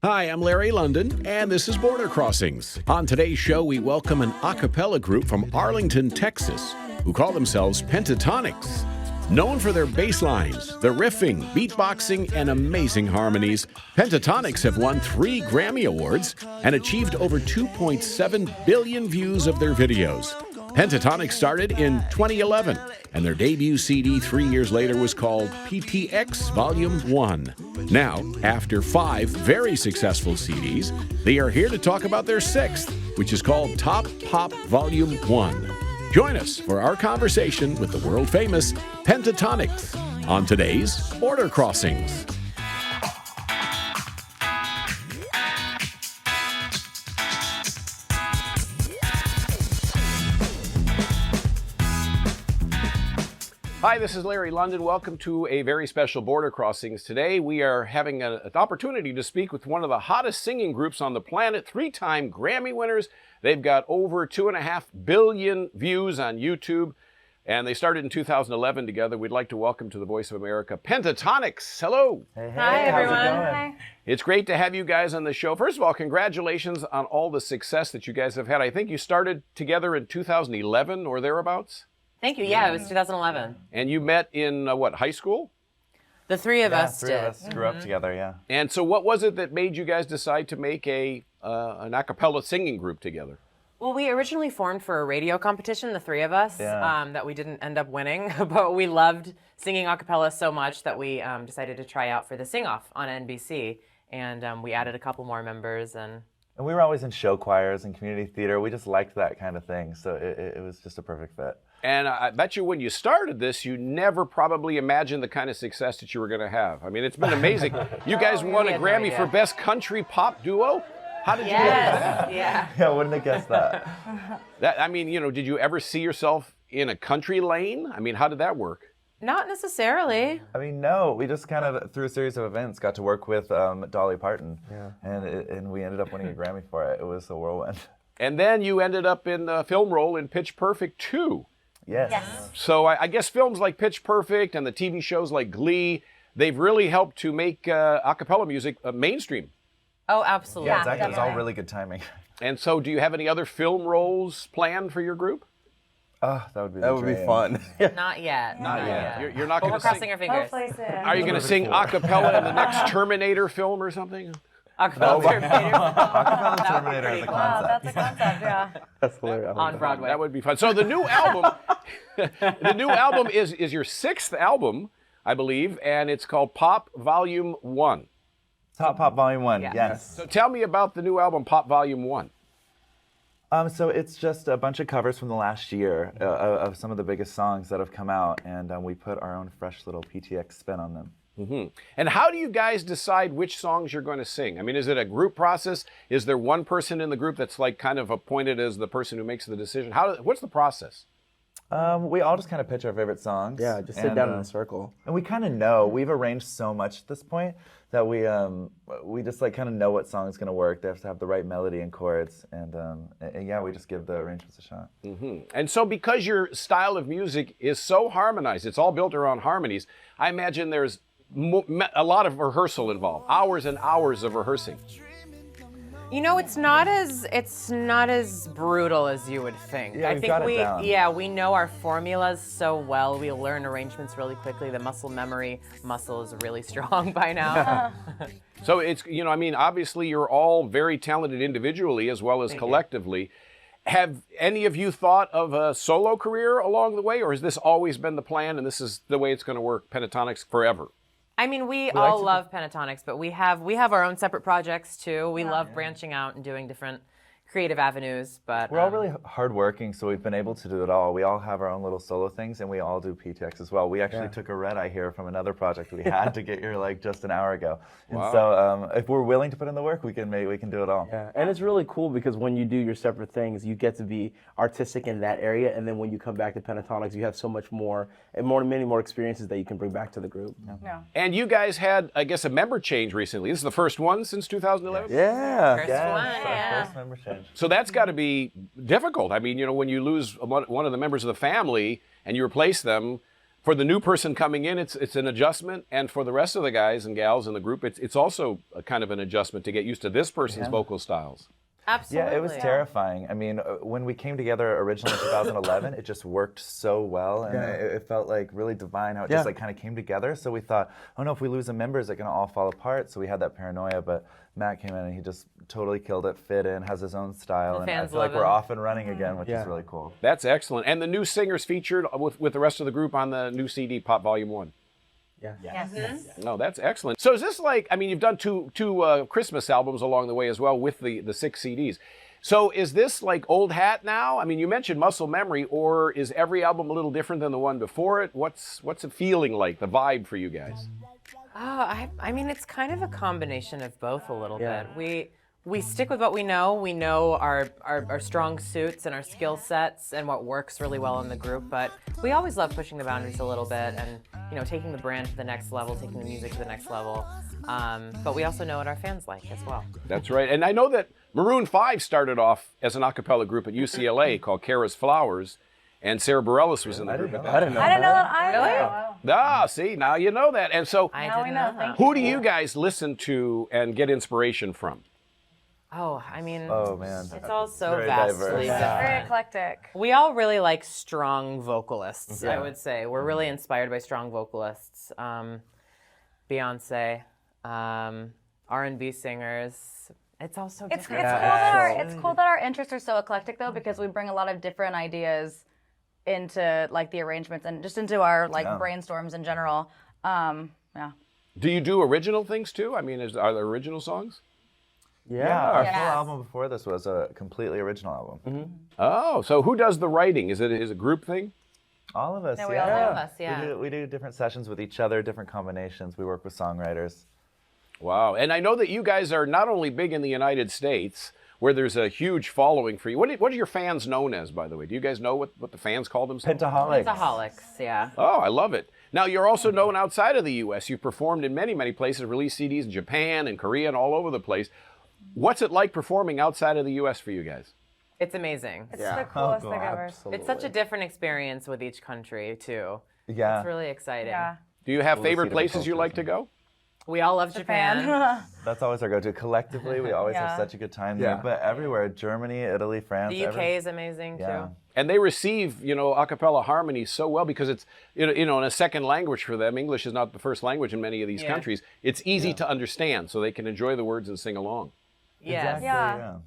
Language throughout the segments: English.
Hi, I'm Larry London, and this is Border Crossings. On today's show, we welcome an a cappella group from Arlington, Texas, who call themselves Pentatonix. Known for their bass lines, their riffing, beatboxing, and amazing harmonies, Pentatonix have won 3 Grammy Awards and achieved over 2.7 billion views of their videos. Pentatonix started in 2011, and their debut CD 3 years later was called PTX Volume 1. Now, after 5 very successful CDs, they are here to talk about their 6th, which is called Top Pop Volume 1. Join us for our conversation with the world-famous Pentatonix on today's Border Crossings. Hi, this is Larry London. Welcome to a very special Border Crossings. Today we are having an opportunity to speak with one of the hottest singing groups on the planet, 3-time Grammy winners. They've got over 2.5 billion views on YouTube, and they started in 2011 together. We'd like to welcome to the Voice of America, Pentatonix. Hello. Hey, Hi, everyone. How's it going? Hi. It's great to have you guys on the show. First of all, congratulations on all the success that you guys have had. I think you started together in 2011 or thereabouts? Thank you. Yeah, it was 2011. And you met in, high school? The three of us Three did. of us grew up together, yeah. And so what was it that made you guys decide to make an a cappella singing group together? Well, we originally formed for a radio competition, the three of us, that we didn't end up winning, but we loved singing a cappella so much that we decided to try out for the sing-off on NBC, and we added a couple more members. And we were always in show choirs and community theater. We just liked that kind of thing, so it was just a perfect fit. And I bet you when you started this, you never probably imagined the kind of success that you were going to have. I mean, it's been amazing. You guys won a Grammy for Best Country Pop Duo? How did you get that? Yeah. Yeah, wouldn't have guessed that. Did you ever see yourself in a country lane? I mean, how did that work? Not necessarily. I mean, no, we just kind of, through a series of events, got to work with Dolly Parton, and we ended up winning a Grammy for it. It was a whirlwind. And then you ended up in the film role in Pitch Perfect 2. Yes. So I guess films like Pitch Perfect and the TV shows like Glee, they've really helped to make a cappella music mainstream. Oh, absolutely. Yeah, exactly. It's all really good timing. And so do you have any other film roles planned for your group? Oh, that would be That would be fun. Not yet. Not yet. You're not But going we're to sing. crossing our fingers. Are you going to sing a cappella in the next Terminator film or something? A cappella Terminator. Terminator as a Wow, concept. that's a concept, yeah. That's hilarious. On Broadway. That would be fun. So the new album, is your 6th album, I believe, and it's called Pop Volume 1. Top Pop Volume 1, Yeah. yes. So tell me about the new album, Pop Volume 1. So it's just a bunch of covers from the last year of some of the biggest songs that have come out, and we put our own fresh little PTX spin on them. Mm-hmm. And how do you guys decide which songs you're going to sing? I mean, is it a group process? Is there one person in the group that's like kind of appointed as the person who makes the decision? What's the process? We all just kind of pitch our favorite songs. Yeah, just sit down in a circle. And we kind of know. We've arranged so much at this point that we just like kind of know what song is going to work. They have to have the right melody and chords, and yeah, we just give the arrangements a shot. Mm-hmm. And so because your style of music is so harmonized, it's all built around harmonies, I imagine there's a lot of rehearsal involved, hours and hours of rehearsing. You know, it's not as brutal as you would think. Yeah, I we've think got it down. we know our formulas so well. We learn arrangements really quickly. The muscle memory muscle is really strong by now. So it's, obviously you're all very talented individually as well as collectively. Have any of you thought of a solo career along the way, or has this always been the plan and this is the way it's going to work, Pentatonix, forever? I mean, we all love Pentatonix, but we have our own separate projects too. We love branching out and doing different creative avenues, but We're all really hardworking, so we've been able to do it all. We all have our own little solo things, and we all do PTX as well. We actually took a red eye here from another project we had to get here like just an hour ago. And so if we're willing to put in the work, we can do it all. Yeah, and it's really cool because when you do your separate things, you get to be artistic in that area, and then when you come back to Pentatonix, you have so much more and many more experiences that you can bring back to the group. Yeah. And you guys had, I guess, a member change recently. This is the first one since 2011? Yeah. First Yes, one, our yeah. first member change. So that's got to be difficult. I mean, when you lose one of the members of the family and you replace them, for the new person coming in, it's an adjustment, and for the rest of the guys and gals in the group, it's also a kind of an adjustment to get used to this person's vocal styles. Absolutely. Yeah, it was terrifying. I mean, when we came together originally in 2011, it just worked so well, and it felt like really divine how it just like kind of came together. So we thought, oh no, if we lose a member, is it going to all fall apart? So we had that paranoia, but Matt came in and he just totally killed it, fit in, has his own style, and I feel like we're off and running again, which is really cool. That's excellent. And the new singers featured with the rest of the group on the new CD, Pop Volume 1. Yes. No, that's excellent. So is this like, I mean, you've done two Christmas albums along the way as well with the 6 CDs. So is this like old hat now? I mean, you mentioned Muscle Memory, or is every album a little different than the one before it? What's it feeling like, the vibe for you guys? I mean, it's kind of a combination of both a little bit. We stick with what we know. We know our strong suits and our skill sets and what works really well in the group, but we always love pushing the boundaries a little bit and, you know, taking the brand to the next level, taking the music to the next level. But we also know what our fans like as well. That's right. And I know that Maroon 5 started off as an a cappella group at UCLA called Kara's Flowers, and Sarah Bareilles was in the group at that. I didn't know that either. Really? Ah, see, now you know that. And so I Now we didn't know. know. Thank who do you guys listen to and get inspiration from? Oh, I mean, Oh man, it's all so very vastly diverse. different. Very eclectic. We all really like strong vocalists, I would say. We're really inspired by strong vocalists. Beyonce, R&B singers. It's all so different. It's cool that our interests are so eclectic though, because we bring a lot of different ideas into like the arrangements and just into our like brainstorms in general. Do you do original things too? I mean, are there original songs? Yeah, our full Yes. album before this was a completely original album. Oh, so who does the writing? Is it a group thing? All of us, we all All of us, yeah. We do different sessions with each other, different combinations. We work with songwriters. Wow. And I know that you guys are not only big in the United States, where there's a huge following for you. What are your fans known as, by the way? Do you guys know what the fans call themselves? Pentaholics. Pentaholics, yeah. Oh, I love it. Now, you're also known outside of the U.S. You've performed in many, many places, released CDs in Japan and Korea and all over the place. What's it like performing outside of the U.S. for you guys? It's amazing. It's the coolest thing ever. Absolutely. It's such a different experience with each country, too. Yeah. It's really exciting. Yeah. Do you have Well, favorite see different places you cultures like to and- go? We all love Japan. That's always our go-to. Collectively, we always have such a good time there. But everywhere, Germany, Italy, France. The UK is amazing, too. And they receive, a cappella harmonies so well because it's, in a second language for them. English is not the first language in many of these countries. It's easy to understand, so they can enjoy the words and sing along. Yes. Yeah.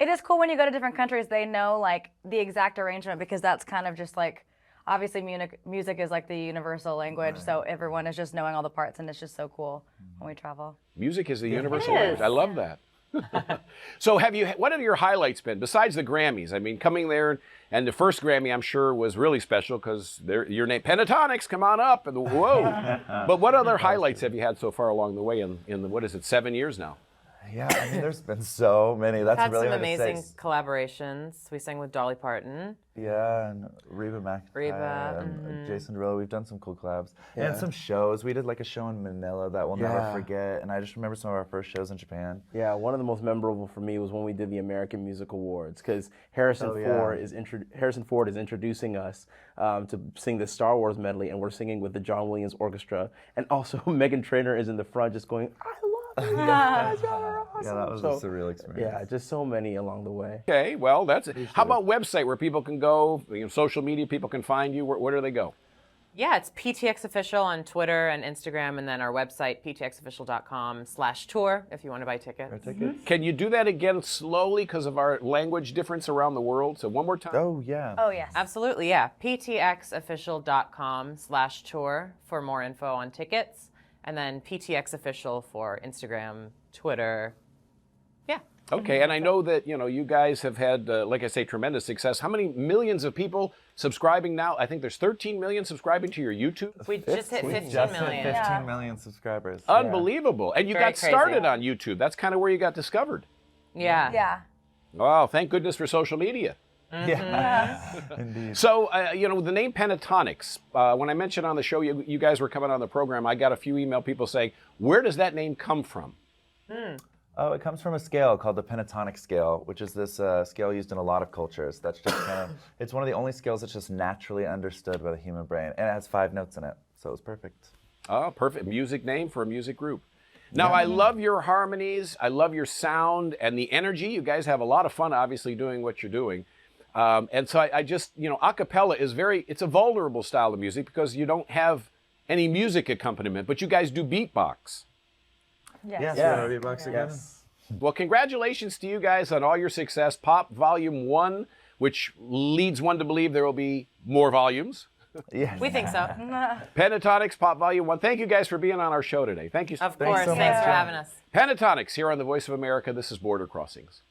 It is cool when you go to different countries, they know like the exact arrangement because that's kind of just like, obviously music is like the universal language, so everyone is just knowing all the parts and it's just so cool when we travel. Music is the universal language. I love that. So what have your highlights been besides the Grammys? I mean, coming there, and the first Grammy I'm sure was really special because your name, Pentatonix, come on up, and whoa. But what other highlights have you had so far along the way in the, what is it, 7 years now? Yeah, I mean, there's been so many. That's Had really some hard to amazing say. collaborations. We sang with Dolly Parton. Yeah, and Reba McEntire Reba, and Jason Derulo. We've done some cool collabs. And some shows. We did like a show in Manila that we'll never forget. And I just remember some of our first shows in Japan. Yeah, one of the most memorable for me was when we did the American Music Awards because Harrison Ford is introducing us to sing the Star Wars medley, and we're singing with the John Williams Orchestra, and also Meghan Trainor is in the front just going, "I love you guys, y'all are awesome." Yeah, that was a surreal experience. Yeah, just so many along the way. Okay, well, that's it. How about website where people can go, social media, people can find you? Where do they go? Yeah, it's PTX Official on Twitter and Instagram, and then our website, ptxofficial.com/tour, if you want to buy tickets. Can you do that again slowly because of our language difference around the world? So one more time. Oh, yeah. Oh, yes. Absolutely, yeah. ptxofficial.com/tour for more info on tickets, and then PTX Official for Instagram, Twitter. Yeah. Okay, and I know that, you guys have had, like I say, tremendous success. How many millions of people subscribing now? I think there's 13 million subscribing to your YouTube. We just hit 15 Just hit million. 15 million subscribers. Unbelievable. And you Very got started crazy. on YouTube. That's kind of where you got discovered. Yeah. Yeah. Wow, thank goodness for social media. Yeah. Indeed. So, the name Pentatonix, when I mentioned on the show you guys were coming on the program, I got a few email people saying, where does that name come from? Oh, it comes from a scale called the Pentatonix scale, which is this scale used in a lot of cultures. That's just kind of, it's one of the only scales that's just naturally understood by the human brain. And it has 5 notes in it, so it's perfect. Oh, perfect. Music name for a music group. Now, I love your harmonies. I love your sound and the energy. You guys have a lot of fun, obviously, doing what you're doing. And so I just, a cappella is it's a vulnerable style of music because you don't have any music accompaniment, but you guys do beatbox. Yes. Yeah, beatbox again. Well, congratulations to you guys on all your success. Pop Volume 1, which leads one to believe there will be more volumes. Yeah. We think so. Pentatonix, Pop Volume 1. Thank you guys for being on our show today. Thank you. Of course. so Thanks much. for having us. Pentatonix here on the Voice of America. This is Border Crossings.